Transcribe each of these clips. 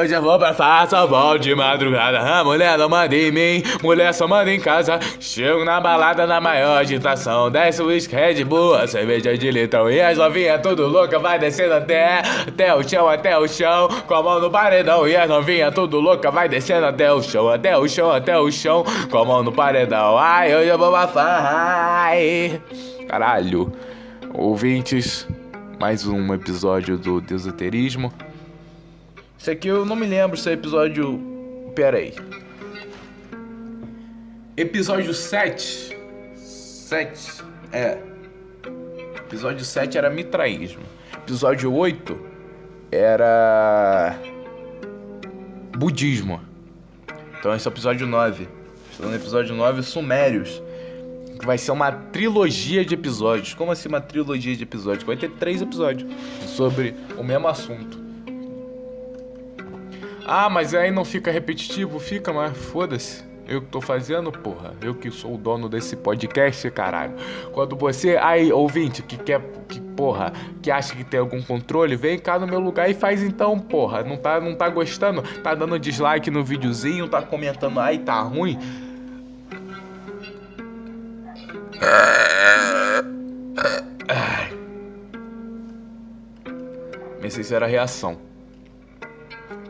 hoje eu vou pra farsa, volto de madrugada. A mulher não manda em mim, mulher só manda em casa. Chego na balada na maior agitação. Desce o uísque, Red Bull, cerveja de litrão. E as novinhas tudo louca, vai descendo até o chão. Com a mão no paredão. E as novinhas tudo louca, vai descendo até o chão. Com a mão no paredão. Ai, hoje eu vou pra farra. Caralho, ouvintes, mais um episódio do Desoterismo. Isso aqui eu não me lembro se é episódio... Pera aí. Episódio 7. Episódio 7 era mitraísmo. Episódio 8 era budismo. Então esse é o episódio 9. Estou no episódio 9, Sumérios. Que vai ser uma trilogia de episódios. Como assim uma trilogia de episódios? Vai ter 3 episódios sobre o mesmo assunto. Ah, mas aí não fica repetitivo? Fica, mas foda-se. Eu que tô fazendo, porra. Eu que sou o dono desse podcast, caralho. Quando você, aí, ouvinte, que acha que tem algum controle, vem cá no meu lugar e faz então, porra. Não tá gostando? Tá dando dislike no videozinho, tá comentando, ai, tá ruim? Minha sincera reação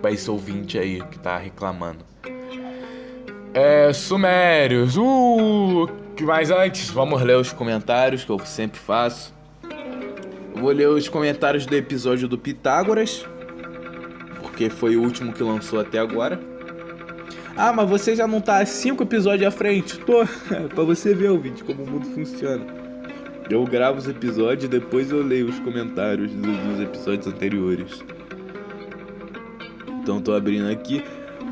pra esse ouvinte aí que tá reclamando. Sumérios. Mas antes, vamos ler os comentários que eu sempre faço. Eu vou ler os comentários do episódio do Pitágoras, porque foi o último que lançou até agora. Ah, mas você já não tá 5 episódios à frente? Tô. Pra você ver, ouvinte, como o mundo funciona. Eu gravo os episódios e depois eu leio os comentários dos episódios anteriores. Então tô abrindo aqui.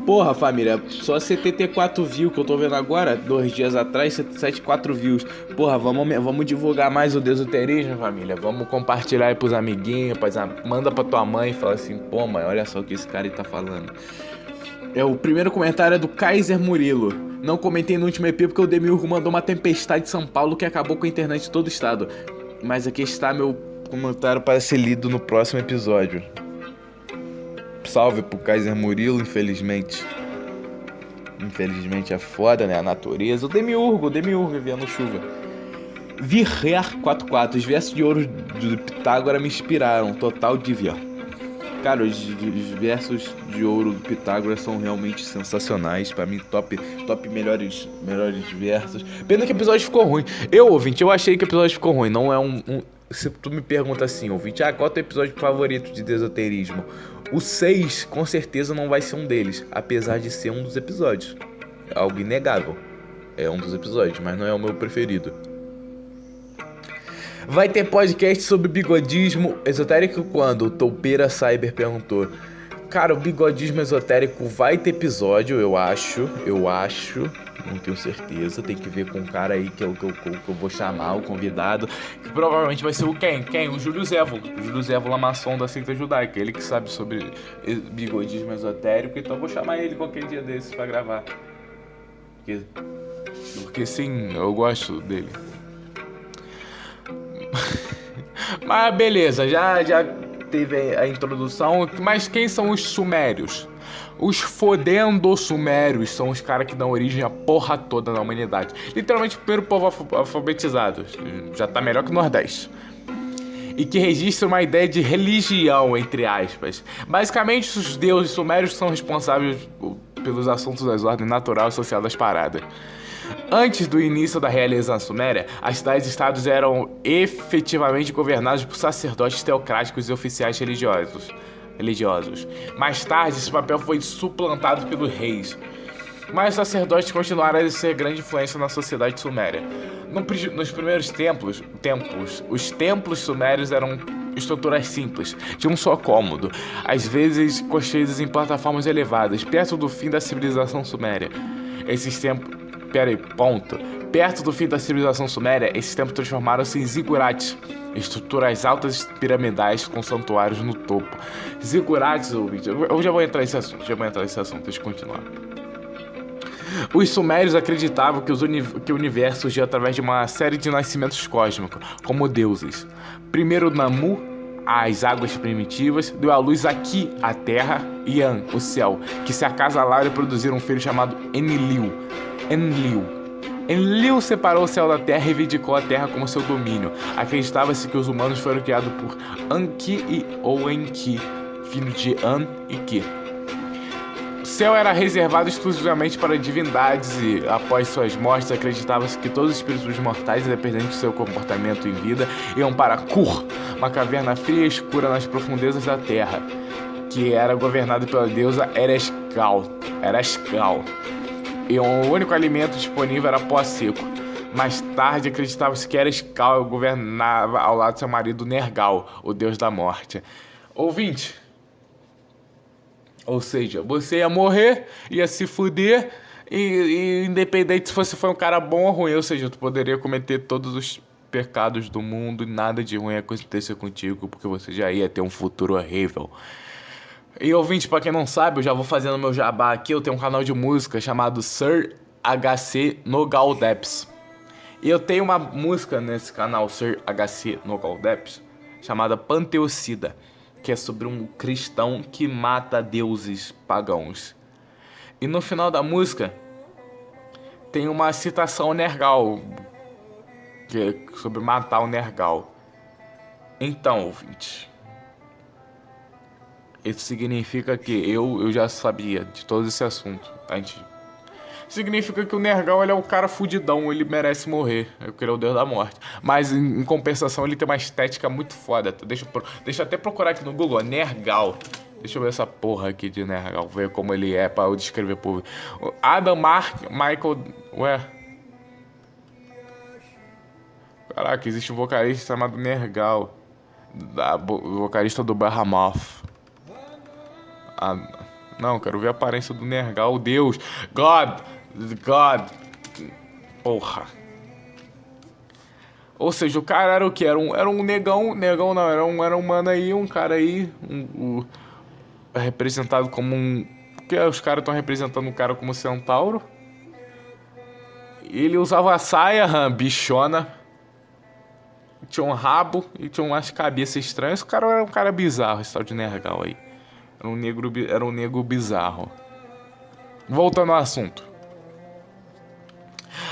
Porra, família, só 74 views que eu tô vendo agora. 2 dias atrás, 74 views. Porra, vamos divulgar mais o Desoterismo, família. Vamos compartilhar aí pros amiguinhos. Manda pra tua mãe e fala assim: pô, mãe, olha só o que esse cara aí tá falando. O primeiro comentário é do Kaiser Murilo. Não comentei no último EP porque o Demiurgo mandou uma tempestade em São Paulo que acabou com a internet de todo o estado. Mas aqui está meu comentário para ser lido no próximo episódio. Salve pro Kaiser Murilo, infelizmente. Infelizmente é foda, né? A natureza. O Demiurgo enviando chuva. Virrer 44. Os versos de ouro de Pitágoras me inspiraram. Total divia. Cara, os versos de ouro do Pitágoras são realmente sensacionais. Pra mim, top melhores versos. Pena que o episódio ficou ruim. Ouvinte, eu achei que o episódio ficou ruim. Não é Se tu me pergunta assim, ouvinte, qual é o teu episódio favorito de Desoterismo? O 6, com certeza, não vai ser um deles, apesar de ser um dos episódios. É algo inegável. É um dos episódios, mas não é o meu preferido. Vai ter podcast sobre bigodismo esotérico quando? O Toupeira Cyber perguntou. Cara, o bigodismo esotérico vai ter episódio, eu acho. Não tenho certeza, tem que ver com o cara aí que eu vou chamar, o convidado. Que provavelmente vai ser o quem? O Júlio Zévo. O Júlio Zévo Lamaçom da Seita Judaica. Ele que sabe sobre bigodismo esotérico. Então eu vou chamar ele qualquer dia desses pra gravar. Porque sim, eu gosto dele. Mas beleza, já teve a introdução. Mas quem são os sumérios? Os fodendo sumérios são os caras que dão origem à porra toda na humanidade. Literalmente o primeiro povo alfabetizado. Já tá melhor que o Nordeste. E que registra uma ideia de religião, entre aspas. Basicamente, os deuses sumérios são responsáveis pelos assuntos das ordens natural e social das paradas. Antes do início da realização suméria, as cidades-estados eram efetivamente governados por sacerdotes teocráticos e oficiais religiosos. Mais tarde, esse papel foi suplantado pelos reis. Mas os sacerdotes continuaram a exercer grande influência na sociedade suméria. Nos primeiros templos, os templos sumérios eram estruturas simples, de um só cômodo, às vezes construídas em plataformas elevadas, perto do fim da civilização suméria. Perto do fim da civilização suméria, esses templos transformaram-se em zigurates, estruturas altas piramidais com santuários no topo. Zigurates, ouvinte, eu já vou entrar nesse assunto, deixa eu continuar. Os sumérios acreditavam que o universo surgiu através de uma série de nascimentos cósmicos, como deuses. Primeiro Namu, as águas primitivas, deu à luz aqui a terra, Yan, o céu, que se acasalaram e produziram um filho chamado Enlil. Enlil separou o céu da terra e reivindicou a terra como seu domínio. Acreditava-se que os humanos foram criados por Anki ou Enki, filho de An e Ki. O céu era reservado exclusivamente para divindades e, após suas mortes, acreditava-se que todos os espíritos mortais, independente do seu comportamento em vida, iam para Kur, uma caverna fria e escura nas profundezas da terra, que era governada pela deusa Ereshkigal. E o único alimento disponível era pó seco. Mais tarde, acreditava-se que Ereshkigal governava ao lado de seu marido Nergal, o deus da morte. Ouvinte, ou seja, você ia morrer, ia se fuder, e independente se você foi um cara bom ou ruim, ou seja, tu poderia cometer todos os pecados do mundo e nada de ruim ia acontecer contigo, porque você já ia ter um futuro horrível. E ouvinte, pra quem não sabe, eu já vou fazendo meu jabá aqui, eu tenho um canal de música chamado Sir HC Nogaldeps. E eu tenho uma música nesse canal, Sir HC Nogaldeps, chamada Panteocida, que é sobre um cristão que mata deuses pagãos. E no final da música tem uma citação Nergal, que é sobre matar o Nergal. Então, ouvinte, isso significa que eu já sabia de todo esse assunto antes. Significa que o Nergal, ele é um cara fudidão, ele merece morrer, porque ele é o deus da morte. Mas em compensação ele tem uma estética muito foda. Deixa eu até procurar aqui no Google, Nergal. Deixa eu ver essa porra aqui de Nergal, ver como ele é pra eu descrever pro Adam Michael... Ué? Caraca, existe um vocalista chamado Nergal, vocalista do Bahamouth. Ah, não, quero ver a aparência do Nergal, Deus. God. Porra. Ou seja, o cara era o que? Era um negão não, era um mano aí, um cara aí, representado como um... Porque os caras estão representando o cara como centauro. Ele usava a saia, bichona. Tinha um rabo e tinha umas cabeças estranhas. O cara era um cara bizarro, esse tal de Nergal aí. Era um negro bizarro. Voltando ao assunto.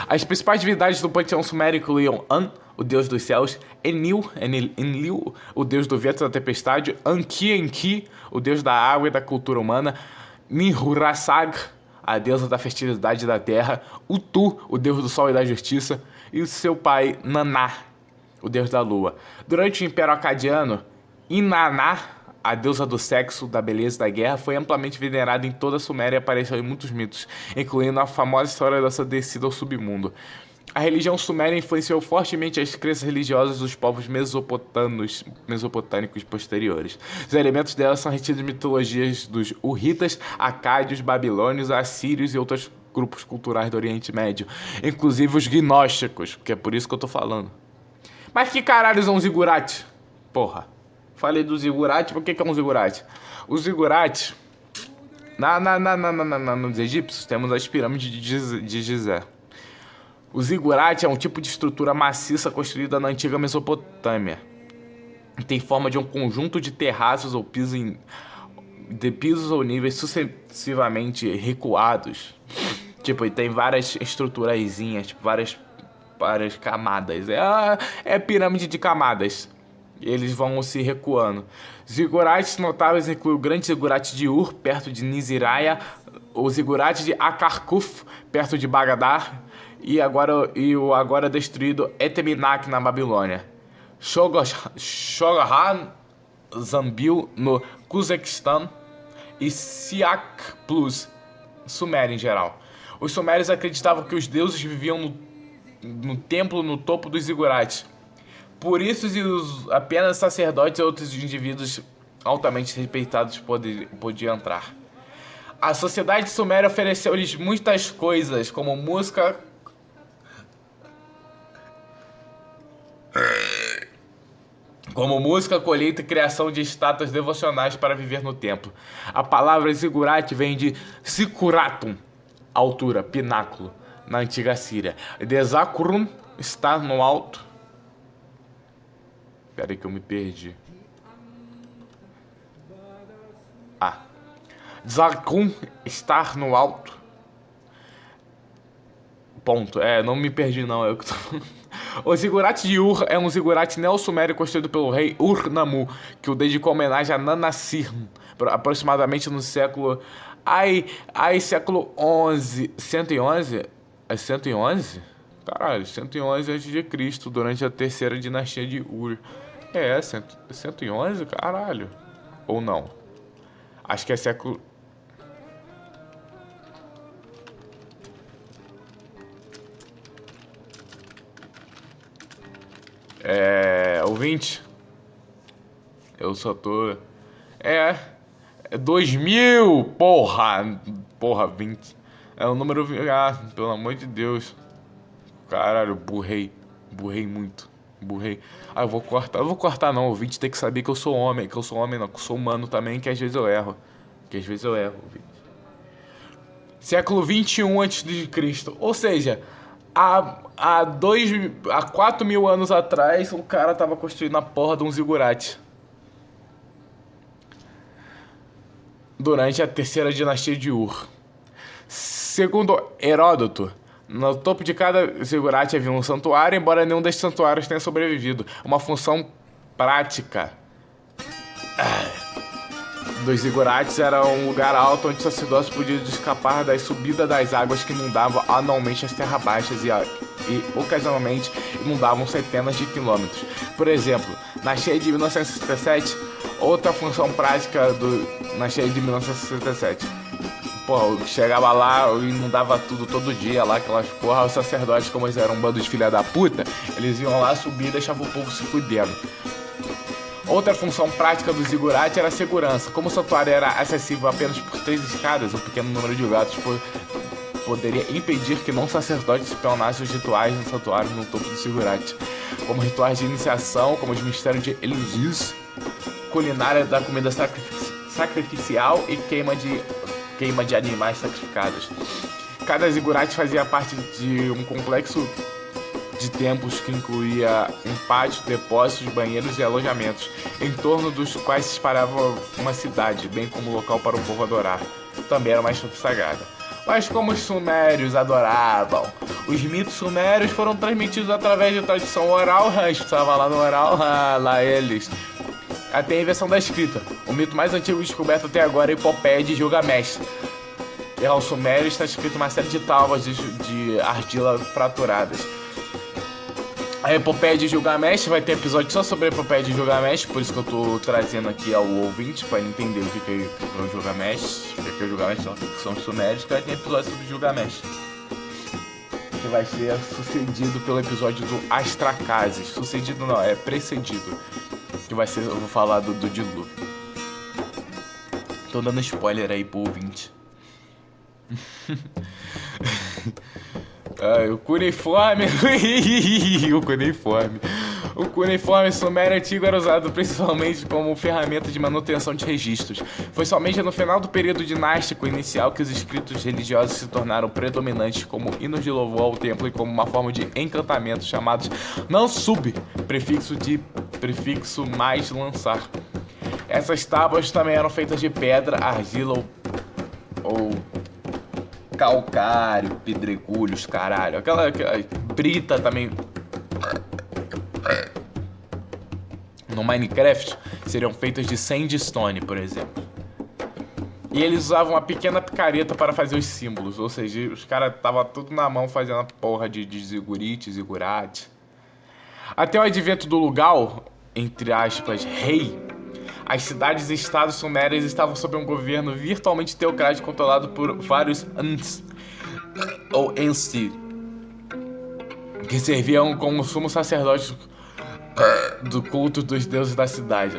As principais divindades do panteão sumério incluíam An, o deus dos céus, Enlil, o deus do vento e da tempestade, Enki, o deus da água e da cultura humana, Nihurasag, a deusa da fertilidade da terra, Utu, o deus do sol e da justiça, e o seu pai Naná, o deus da lua. Durante o Império Acadiano, Inanna, a deusa do sexo, da beleza e da guerra, foi amplamente venerada em toda a Suméria e apareceu em muitos mitos, incluindo a famosa história da sua descida ao submundo. A religião suméria influenciou fortemente as crenças religiosas dos povos mesopotâmicos posteriores. Os elementos dela são retidos em mitologias dos Hurritas, Acádios, Babilônios, Assírios e outros grupos culturais do Oriente Médio, inclusive os gnósticos, que é por isso que eu tô falando. Mas que caralho são os zigurates? Porra. Falei do zigurate, por que é um zigurate? Os zigurates, nos egípcios, temos as pirâmides de Gizé. O zigurate é um tipo de estrutura maciça construída na antiga Mesopotâmia. Tem forma de um conjunto de terraços ou pisos ou níveis sucessivamente recuados. Tipo, e tem várias estruturazinhas, tipo, várias camadas. É pirâmide de camadas. Eles vão se recuando. Zigurates notáveis incluem o grande zigurate de Ur, perto de Niziraya, o zigurate de Akarkuf, perto de Bagdad, e o agora destruído Eteminach, na Babilônia. Shogahan Zambil, no Cazaquistão, e Siak Plus, Suméria em geral. Os sumérios acreditavam que os deuses viviam no templo no topo dos zigurates. Por isso, apenas sacerdotes e outros indivíduos altamente respeitados podiam entrar. A sociedade suméria ofereceu-lhes muitas coisas, como música, colheita e criação de estátuas devocionais para viver no templo. A palavra zigurate vem de zikuratum, altura, pináculo, na antiga Síria. Desakurum, está no alto. Pera aí que eu me perdi. A. Zakun estar no alto. Ponto. Não me perdi não. O zigurate de Ur é um zigurate neo-sumério construído pelo rei Ur-Nammu, que o dedicou homenagem a Nanna-Sirn, aproximadamente no século... século 11... 111? É 111? Caralho, 111 a.C., durante a terceira dinastia de Ur. 111? Caralho. Ou não? Acho que é século... ouvinte. Eu só tô... É 2000, porra. Porra, 20. É o número... pelo amor de Deus. Caralho, burrei muito. Eu vou cortar não, o ouvinte tem que saber que eu sou homem. Que eu sou homem não, que eu sou humano também, que às vezes eu erro. Ouvinte. Século 21 a.C. Ou seja, há 4.000 anos atrás, o cara tava construindo a porra de um zigurate. Durante a terceira dinastia de Ur. Segundo Heródoto, no topo de cada zigurate havia um santuário, embora nenhum desses santuários tenha sobrevivido. Uma função prática dos zigurates era um lugar alto onde os sacerdotes podiam escapar da subida das águas que inundavam anualmente as terras baixas e ocasionalmente inundavam centenas de quilômetros. Por exemplo, na cheia de 1967, outra função prática na cheia de 1967. Pô, chegava lá e inundava tudo todo dia lá, aquelas porra, os sacerdotes, como eles eram um bando de filha da puta, eles iam lá subir e deixavam o povo se fudendo. Outra função prática do zigurate era a segurança. Como o santuário era acessível apenas por 3 escadas, um pequeno número de gatos poderia impedir que não sacerdotes espionassem os rituais no santuário no topo do zigurate, como rituais de iniciação, como os mistérios de Eleusis, culinária da comida sacrificial e queima de animais sacrificados. Cada zigurate fazia parte de um complexo de templos que incluía um pátio, depósitos, banheiros e alojamentos, em torno dos quais se espalhava uma cidade, bem como local para o povo adorar. Também era uma estrutura sagrada. Mas como os sumérios adoravam, os mitos sumérios foram transmitidos através de tradição oral. Estava lá no oral, lá eles. Até a invenção da escrita. O mito mais antigo descoberto até agora é a Epopeia de Gilgamesh. Aos sumérios está escrito uma série de tábuas de argila fraturadas. A Epopeia de Gilgamesh vai ter episódio só sobre a Epopeia de Gilgamesh, por isso que eu tô trazendo aqui ao ouvinte, para ele entender o que é o Gilgamesh, o que é o Gilgamesh, que são os sumérios, que vai ter episódio sobre Gilgamesh, que vai ser sucedido pelo episódio do Astracases. Sucedido não, é precedido, que vai ser, eu vou falar do dilúvio. Tô dando spoiler aí pro ouvinte. O cuneiforme. O cuneiforme sumério antigo era usado principalmente como ferramenta de manutenção de registros. Foi somente no final do período dinástico inicial que os escritos religiosos se tornaram predominantes como hinos de louvor ao templo e como uma forma de encantamento chamados Nansub, prefixo mais lançar. Essas tábuas também eram feitas de pedra, argila ou calcário, pedregulhos, caralho. Aquela brita também. No Minecraft seriam feitas de sandstone, por exemplo. E eles usavam uma pequena picareta para fazer os símbolos. Ou seja, os caras estavam tudo na mão fazendo a porra de zigurate. Até o advento do Lugal, entre aspas, rei, as cidades e estados sumérios estavam sob um governo virtualmente teocrático controlado por vários Ans, ou Ensi, que serviam como sumos sacerdotes do culto dos deuses da cidade.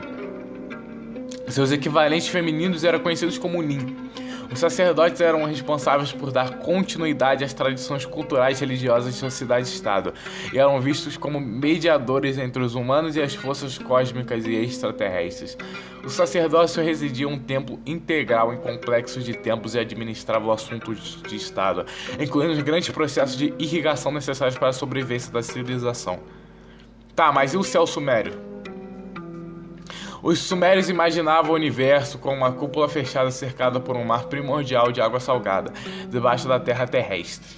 Seus equivalentes femininos eram conhecidos como Nin. Os sacerdotes eram responsáveis por dar continuidade às tradições culturais e religiosas de sua cidade-estado e eram vistos como mediadores entre os humanos e as forças cósmicas e extraterrestres. O sacerdócio residia em um templo integral em complexos de templos e administrava assuntos de estado, incluindo os grandes processos de irrigação necessários para a sobrevivência da civilização. Tá, mas e o céu sumério? Os sumérios imaginavam o universo como uma cúpula fechada cercada por um mar primordial de água salgada, debaixo da terra terrestre,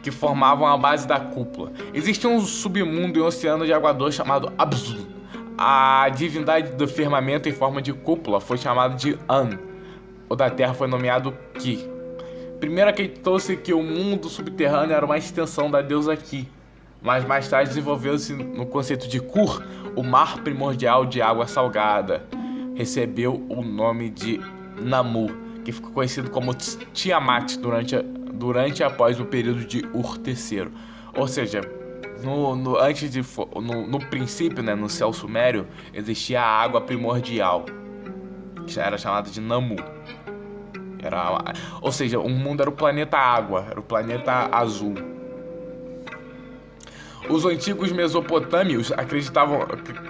que formavam a base da cúpula. Existia um submundo e um oceano de água doce chamado Abzu. A divindade do firmamento em forma de cúpula foi chamada de An. O da terra foi nomeado Ki. Primeiro acreditou-se que o mundo subterrâneo era uma extensão da deusa Ki, mas mais tarde desenvolveu-se no conceito de Kur, o mar primordial de água salgada. Recebeu o nome de Namu, que ficou conhecido como Tiamat durante e após o período de Ur III. Ou seja, no princípio, né, no céu sumério, existia a água primordial, que já era chamada de Namu. Ou seja, o mundo era o planeta água, era o planeta azul. Os antigos mesopotâmios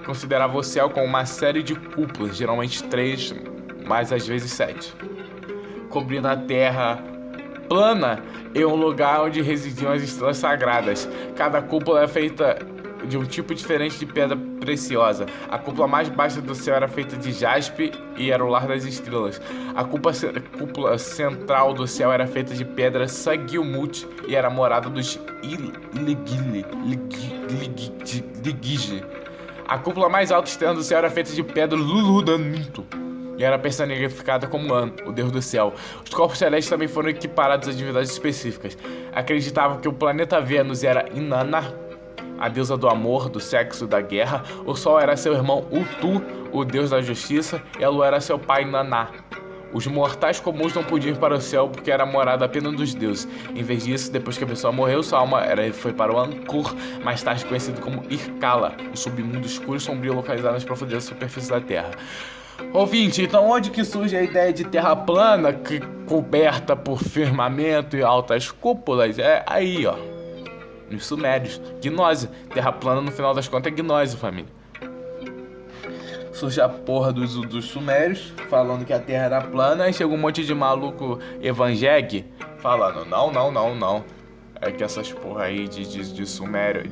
consideravam o céu como uma série de cúpulas, geralmente 3, mas às vezes 7, cobrindo a terra plana em um lugar onde residiam as estrelas sagradas. Cada cúpula é feita de um tipo diferente de pedra preciosa. A cúpula mais baixa do céu era feita de jaspe e era o lar das estrelas. A cúpula central do céu era feita de pedra Sagilmut e era a morada dos Ligige. A cúpula mais alta externa do céu era feita de pedra Luludanito e era personificada como An, o deus do céu. Os corpos celestes também foram equiparados a divindades específicas. Acreditavam que o planeta Vênus era Inanna, a deusa do amor, do sexo e da guerra. O Sol era seu irmão Utu, o deus da justiça, e a Lua era seu pai Naná. Os mortais comuns não podiam ir para o céu porque era a morada apenas dos deuses. Em vez disso, depois que a pessoa morreu, sua alma foi para o Ankur, mais tarde conhecido como Irkala, o submundo escuro e sombrio localizado nas profundezas da superfície da Terra. Ouvinte, então onde que surge a ideia de terra plana, coberta por firmamento e altas cúpulas? É aí, ó, nos sumérios. Gnose. Terra plana, no final das contas, é gnose, família. Surge a porra dos sumérios falando que a terra era plana, aí chega um monte de maluco evangélico falando, não. É que essas porra aí de Sumério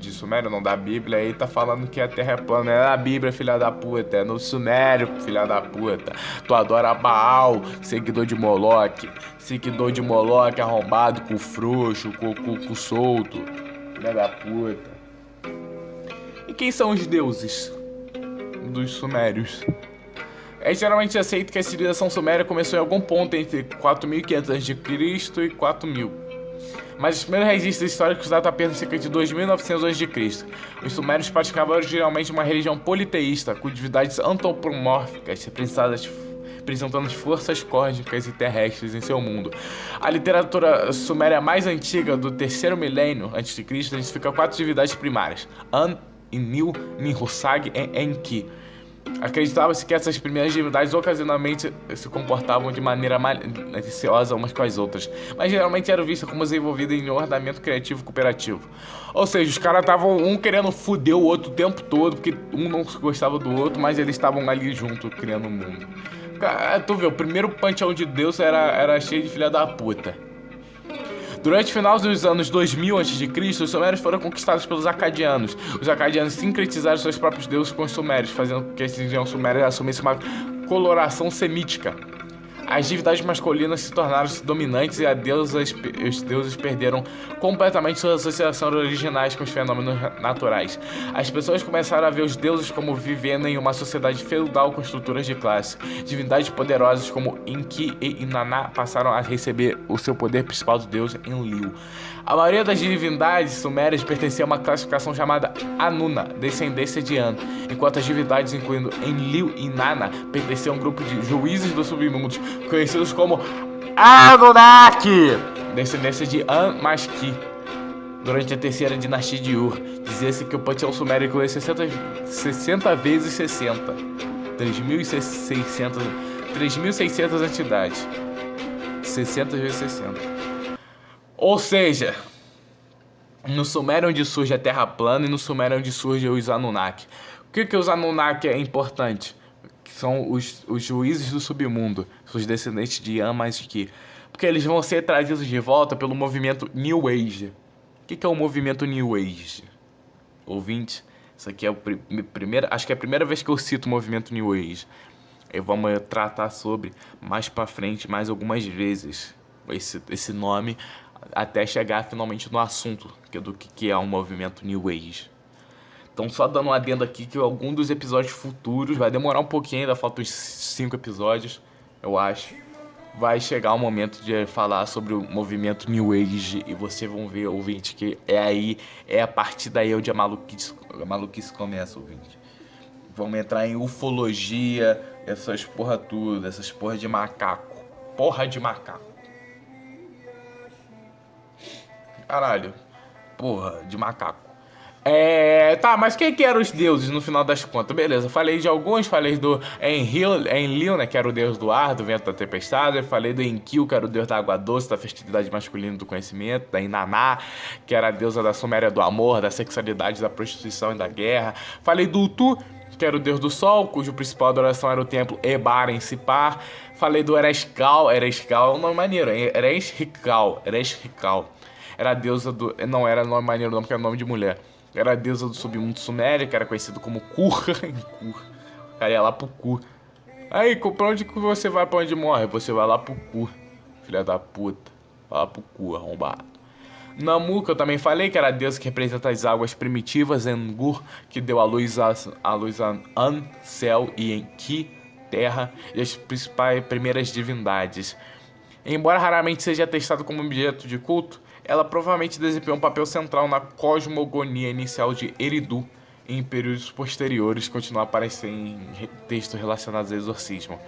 não, da Bíblia aí, tá falando que a terra é plana. É na Bíblia, filha da puta, é no Sumério, filha da puta. Tu adora Baal, seguidor de Moloque, arrombado, com frouxo, com solto, filha da puta. E quem são os deuses dos sumérios? É geralmente aceito que a civilização suméria começou em algum ponto entre 4.500 a.C. e 4.000. Mas os primeiros registros históricos datam apenas cerca de 2.900 a.C. Os sumérios praticavam originalmente uma religião politeísta, com divindades antropomórficas, representando forças cósmicas e terrestres em seu mundo. A literatura suméria mais antiga, do terceiro milênio a.C., identifica 4 divindades primárias: An, Enlil, Ninhursag e Enki. Acreditava-se que essas primeiras divindades ocasionalmente se comportavam de maneira maliciosa umas com as outras, mas geralmente eram vistas como desenvolvidas em um ordenamento criativo cooperativo. Ou seja, os caras estavam um querendo foder o outro o tempo todo, porque um não gostava do outro, mas eles estavam ali junto, criando o mundo. Cara, tu vê, o primeiro panteão de Deus era cheio de filha da puta. Durante o final dos anos 2000 a.C., os sumérios foram conquistados pelos acadianos. Os acadianos sincretizaram seus próprios deuses com os sumérios, fazendo com que a religião suméria assumisse uma coloração semítica. As divindades masculinas se tornaram dominantes e os deuses perderam completamente suas associações originais com os fenômenos naturais. As pessoas começaram a ver os deuses como vivendo em uma sociedade feudal com estruturas de classe. Divindades poderosas como Enki e Inanna passaram a receber o seu poder principal do deus Enlil. A maioria das divindades sumérias pertencia a uma classificação chamada Anuna, descendência de An, enquanto as divindades, incluindo Enlil e Inanna, pertenciam a um grupo de juízes dos submundos, conhecidos como Anunnaki, descendência de An mais Ki. Durante a terceira dinastia de Ur, dizia-se que o panteão sumério incluía 60 vezes 60, 3.600 entidades. 60 vezes 60. Ou seja, no Sumério onde surge a Terra plana e no Sumério onde surge os Anunnaki. O que os Anunnaki é importante? Que são os juízes do submundo, os descendentes de An mais Ki. Porque eles vão ser trazidos de volta pelo movimento New Age. O que é o movimento New Age? Ouvinte, Isso aqui é acho que é a primeira vez que eu cito o movimento New Age. E vamos tratar sobre mais pra frente, mais algumas vezes, esse nome, até chegar finalmente no assunto, que é do que é um movimento New Age. Então, só dando um adendo aqui que algum dos episódios futuros, vai demorar um pouquinho, ainda faltam uns 5 episódios, eu acho. Vai chegar o momento de falar sobre o movimento New Age e vocês vão ver, ouvinte, que é a partir daí onde a maluquice começa, ouvinte. Vamos entrar em ufologia, essas porra tudo, essas porra de macaco. Porra de macaco. Caralho. Porra de macaco. Tá, mas quem que eram os deuses no final das contas? Beleza, falei de alguns, falei do Enlil, né, que era o deus do ar, do vento, da tempestade. Falei do Enkidu, que era o deus da água doce, da fertilidade masculina e do conhecimento. Da Inanna, que era a deusa da Suméria do amor, da sexualidade, da prostituição e da guerra. Falei do Utu, que era o deus do sol, cujo principal adoração era o templo Ebar em Sipar. Falei do Ereshkigal é um nome maneiro, Ereshkigal. Era a deusa do... Não era nome maneiro não, porque era nome de mulher. Era a deusa do submundo sumério, que era conhecido como Kur. O cara ia lá pro Kur. Aí, pra onde que você vai, pra onde morre? Você vai lá pro Kur, filha da puta. Vai lá pro Kur, arrombado. Namu, que eu também falei, que era a deusa que representa as águas primitivas. Engur, que deu a luz a An, céu, e Enki, terra, e as principais primeiras divindades. Embora raramente seja atestado como objeto de culto, ela provavelmente desempenhou um papel central na cosmogonia inicial de Eridu. Em períodos posteriores, continua a aparecer em textos relacionados ao exorcismo.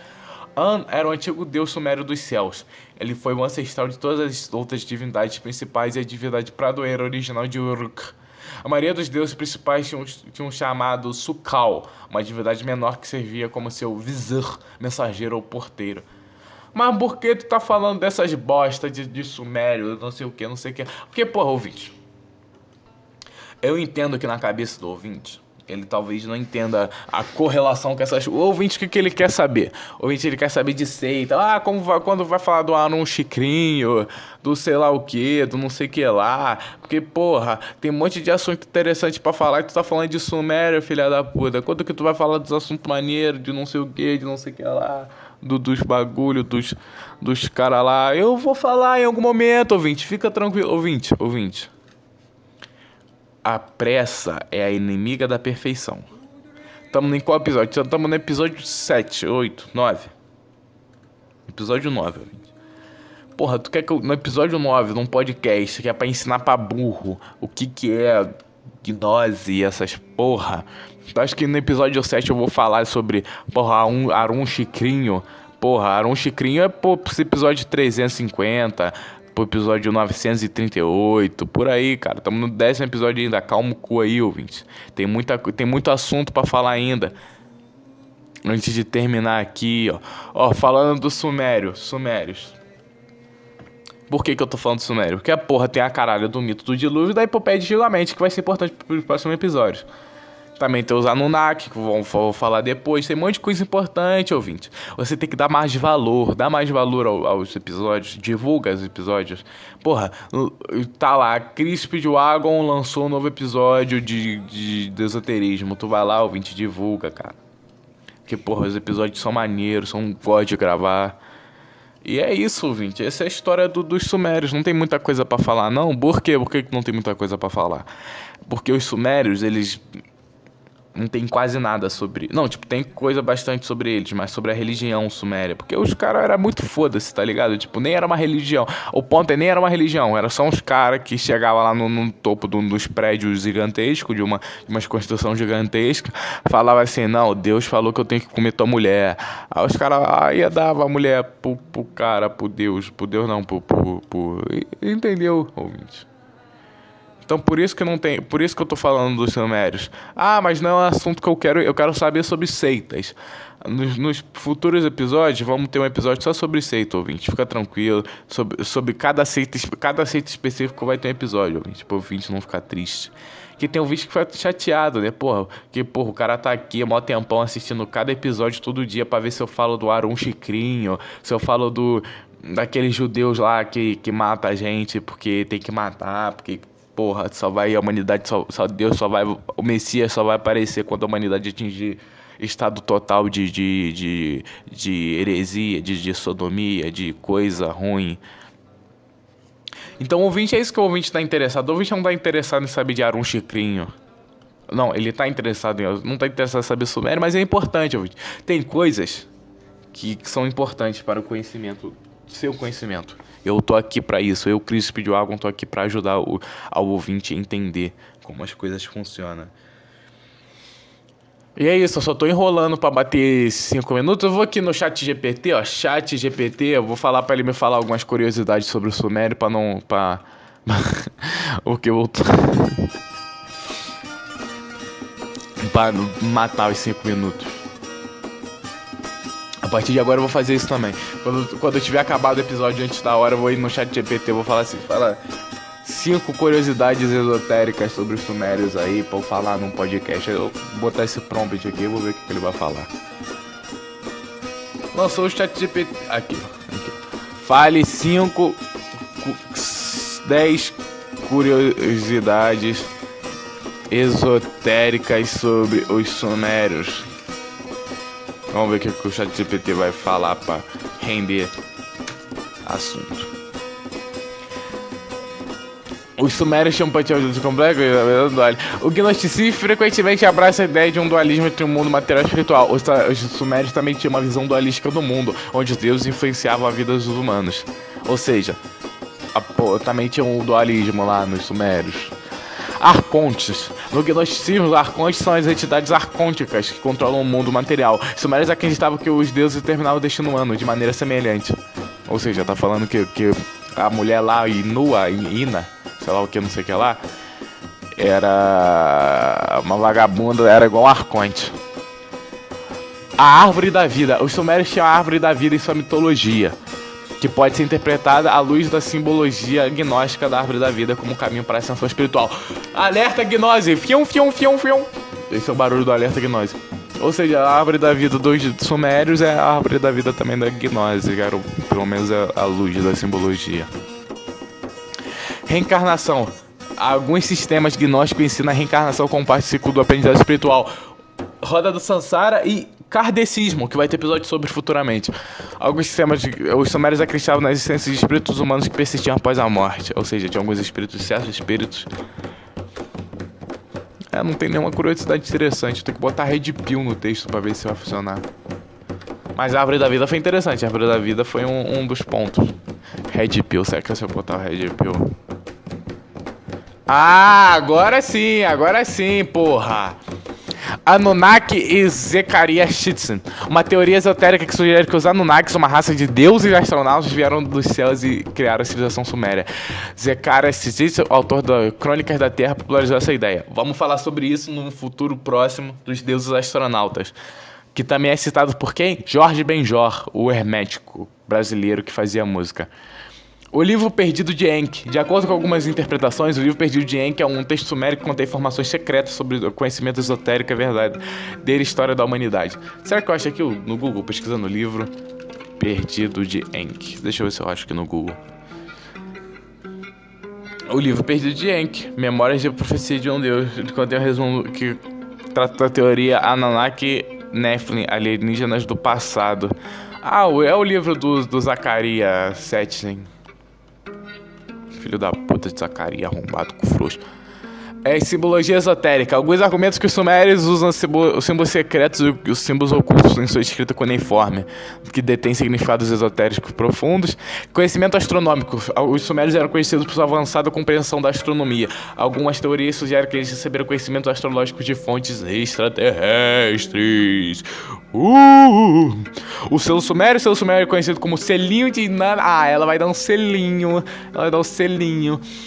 An era o antigo deus sumério dos céus. Ele foi o ancestral de todas as outras divindades principais e a divindade pradoeira original de Uruk. A maioria dos deuses principais tinham chamado Sukal, uma divindade menor que servia como seu vizir, mensageiro ou porteiro. Mas por que tu tá falando dessas bosta de sumério, não sei o que, não sei o que? Porque, porra, ouvinte, eu entendo que na cabeça do ouvinte, ele talvez não entenda a correlação com essas... O ouvinte, o que ele quer saber? O ouvinte, ele quer saber de seita. Quando vai falar do Arun Chicrinho, do sei lá o que, do não sei o que lá. Porque, porra, tem um monte de assunto interessante pra falar e tu tá falando de sumério, filha da puta. Quando que tu vai falar dos assuntos maneiros, de não sei o que, de não sei o que lá... Dos bagulho, dos caras lá. Eu vou falar em algum momento, ouvinte. Fica tranquilo, ouvinte. A pressa é a inimiga da perfeição. Tamo em qual episódio? Tamo no episódio 7, 8, 9. Episódio 9, ouvinte. Porra, tu quer que eu, no episódio 9, num podcast, que é pra ensinar pra burro o que é gnose e essas porra... Então, acho que no episódio 7 eu vou falar sobre, porra, Arun Chicrinho. Porra, Arun Chicrinho é pro episódio 350, pro episódio 938, por aí, cara. Tamo no 10º episódio ainda, calma o cu aí, ouvinte. Tem muito assunto pra falar ainda. Antes de terminar aqui, ó. Falando do Sumérios. Por que eu tô falando do Sumério? Porque a porra tem a caralho do mito do dilúvio e da epopeia de Gilgamesh, que vai ser importante pros próximos episódios. Também tem os Anunnaki, que vou falar depois. Tem um monte de coisa importante, ouvinte. Você tem que dar mais valor. Dá mais valor aos episódios. Divulga os episódios. Porra, tá lá. Chris Speedwagon lançou um novo episódio de esoterismo. Tu vai lá, ouvinte, divulga, cara. Porque, porra, os episódios são maneiros. São um god de gravar. E é isso, ouvinte. Essa é a história dos Sumérios. Não tem muita coisa pra falar, não? Por quê? Por que não tem muita coisa pra falar? Porque os Sumérios, eles... não tem quase nada sobre... Não, tipo, tem coisa bastante sobre eles, mas sobre a religião suméria. Porque os caras eram muito foda-se, tá ligado? Tipo, nem era uma religião. O ponto é, nem era uma religião. Era só uns caras que chegavam lá no topo dos prédios gigantescos, de uma construção gigantesca. Falava assim, não, Deus falou que eu tenho que comer tua mulher. Aí os caras ia dar a mulher pro cara, pro Deus. Pro Deus não, Entendeu, ouvinte? Então por isso que eu tô falando dos sumérios. Mas não é um assunto que eu quero saber sobre seitas. Nos futuros episódios, vamos ter um episódio só sobre seita, ouvinte. Fica tranquilo. Sobre cada seita específico vai ter um episódio, ouvinte. Pro ouvinte não ficar triste. Que tem um vídeo que fica chateado, né, porra? Que, porra, o cara tá aqui há mó tempão assistindo cada episódio todo dia pra ver se eu falo do Arun Chicrinho, se eu falo daqueles judeus lá que mata a gente porque tem que matar, porque... porra, a humanidade o Messias só vai aparecer quando a humanidade atingir estado total de heresia, de sodomia, de coisa ruim. Então o ouvinte, é isso que o ouvinte tá interessado. O ouvinte não tá interessado em saber de Arun Chicrinho. Não, ele tá interessado não tá interessado em saber Sumério, mas é importante, ouvinte. Tem coisas que são importantes para o conhecimento, seu conhecimento. Eu tô aqui pra isso. Eu, Cris Speedwagon, tô aqui pra ajudar ao ouvinte a entender como as coisas funcionam. E é isso, eu só tô enrolando pra bater 5 minutos. Eu vou aqui no chat GPT, ó, chat GPT, eu vou falar pra ele me falar algumas curiosidades sobre o Sumério pra não... o que eu tô... pra matar os 5 minutos. A partir de agora eu vou fazer isso também. Quando eu tiver acabado o episódio antes da hora, eu vou ir no chat GPT, eu vou falar assim, 5 curiosidades esotéricas sobre os sumérios aí pra eu falar num podcast. Eu vou botar esse prompt aqui e vou ver o que ele vai falar. Lançou o chat GPT. Aqui. Fale 10 curiosidades esotéricas sobre os sumérios. Vamos ver o que o chat GPT vai falar pra render assunto. Os sumérios tinham um panteão de complexo. O gnosticismo frequentemente abraça a ideia de um dualismo entre o mundo material e espiritual. Os sumérios também tinham uma visão dualística do mundo, onde os deuses influenciavam a vida dos humanos. Ou seja, também tinha um dualismo lá nos sumérios. Arcontes. No gnosticismo, os arcontes são as entidades arcônticas que controlam o mundo material. Os sumérios acreditavam que os deuses determinavam o destino humano de maneira semelhante. Ou seja, tá falando que a mulher lá, Ina, sei lá o que, não sei o que lá, era uma vagabunda, era igual um arconte. A árvore da vida. Os sumérios tinham a árvore da vida em sua mitologia, que pode ser interpretada à luz da simbologia gnóstica da árvore da vida como caminho para a ascensão espiritual. Alerta gnose! Fium, fium, fium, fium! Esse é o barulho do alerta gnose. Ou seja, a árvore da vida dos sumérios é a árvore da vida também da gnose, que era pelo menos a luz da simbologia. Reencarnação. Alguns sistemas gnósticos ensinam a reencarnação como parte do ciclo do aprendizado espiritual. Roda do Sansara e kardecismo, que vai ter episódio sobre futuramente. Alguns sistemas, os sumérios acreditavam na existência de espíritos humanos que persistiam após a morte. Ou seja, tinha alguns espíritos, certos espíritos. Não tem nenhuma curiosidade interessante. Tem que botar Red Pill no texto pra ver se vai funcionar. Mas a árvore da vida foi interessante. A árvore da vida foi um dos pontos. Red Pill, será que se eu botar o Red Pill? Agora sim, porra! Anunnaki e Zecharia Sitchin. Uma teoria esotérica que sugere que os Anunnakis, uma raça de deuses e astronautas, vieram dos céus e criaram a civilização suméria. Zecharia Sitchin, autor da Crônicas da Terra, popularizou essa ideia. Vamos falar sobre isso no futuro próximo dos deuses astronautas, que também é citado por quem? Jorge Benjor, o hermético brasileiro que fazia música. O livro perdido de Enki. De acordo com algumas interpretações, o livro perdido de Enki é um texto sumérico que contém informações secretas sobre o conhecimento esotérico e a verdade dele, história da humanidade. Será que eu acho aqui no Google, pesquisando o livro perdido de Enki? Deixa eu ver se eu acho aqui no Google. O livro perdido de Enki, Memórias de Profecia de um Deus, contém um resumo que trata da teoria Anunnaki Nephilim, alienígenas do passado. É o livro do Zecharia Sitchin. Filho da puta de Zacaria, arrombado com frouxo. Simbologia esotérica. Alguns argumentos que os sumérios usam os símbolos secretos e os símbolos ocultos em sua escrita cuneiforme, que detém significados esotéricos profundos. Conhecimento astronômico. Os sumérios eram conhecidos por sua avançada compreensão da astronomia. Algumas teorias sugerem que eles receberam conhecimentos astrológicos de fontes extraterrestres. O selo sumério é conhecido como selinho de Nana. Ela vai dar um selinho.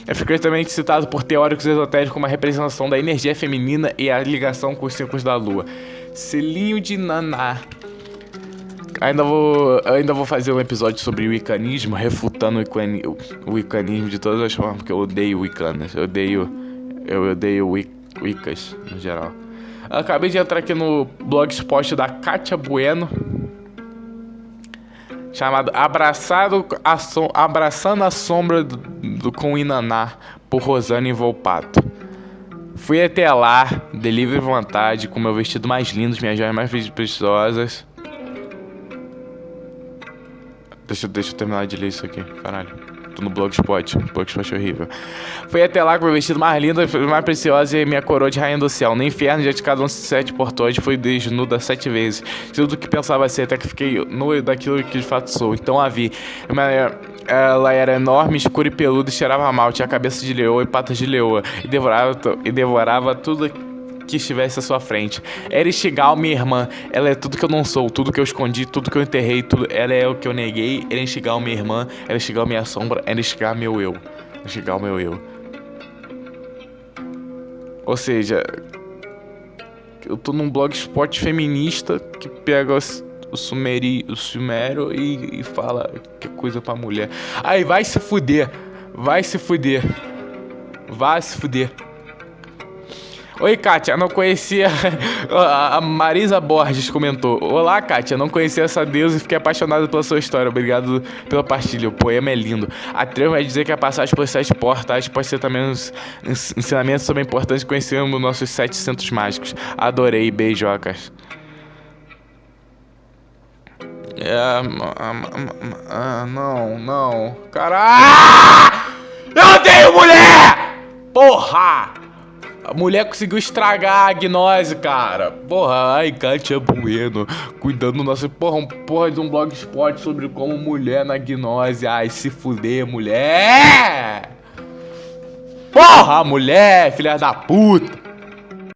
É frequentemente citado por teóricos esotéricos como a representação da energia feminina e a ligação com os ciclos da lua. Selinho de Naná. Ainda vou fazer um episódio sobre o wiccanismo, refutando o wiccanismo de todas as formas, porque eu odeio wiccanas. Eu odeio wiccas no geral. Acabei de entrar aqui no blogspot da Kátia Bueno, chamado Abraçando a Sombra com Inaná. por Rosane Volpato. Fui até lá, de livre vontade, com meu vestido mais lindo, minhas joias mais preciosas. Deixa eu terminar de ler isso aqui, caralho. Tô no Blogspot, Blogspot é horrível. Fui até lá com meu vestido mais lindo, mais precioso e minha coroa de rainha do céu. No inferno, já de cada 7 portões, fui desnuda 7 vezes. Tudo que pensava ser, até que fiquei nu daquilo que de fato sou. Então a vi. Ela era enorme, escura e peluda e cheirava mal. Tinha cabeça de leoa e patas de leoa. E devorava tudo que estivesse à sua frente. Era Istigal, minha irmã. Ela é tudo que eu não sou, tudo que eu escondi, tudo que eu enterrei, tudo. Ela é o que eu neguei. Era Istigal, minha irmã. Era Istigal, minha sombra. Era Istigal, meu eu. Istigal, meu eu. Ou seja, eu tô num blogspot feminista que pega o sumério e fala que é coisa pra mulher. Aí vai se fuder. Vai se fuder. Vai se fuder. Oi, Kátia, não conhecia... A Marisa Borges comentou. Olá, Kátia, não conhecia essa deusa e fiquei apaixonado pela sua história. Obrigado pela partilha, o poema é lindo. Atrevo a dizer que a passagem por 7 portais pode ser também um ensinamento sobre a importância de conhecermos nossos 7 centros mágicos. Adorei, beijocas. Não. Caralho! Eu odeio mulher! Porra! A mulher conseguiu estragar a gnose, cara. Porra, ai, Kátia Bueno, cuidando do nosso... Porra de um blogspot sobre como mulher na gnose. Ai, se fuder, mulher! Porra, mulher, filha da puta!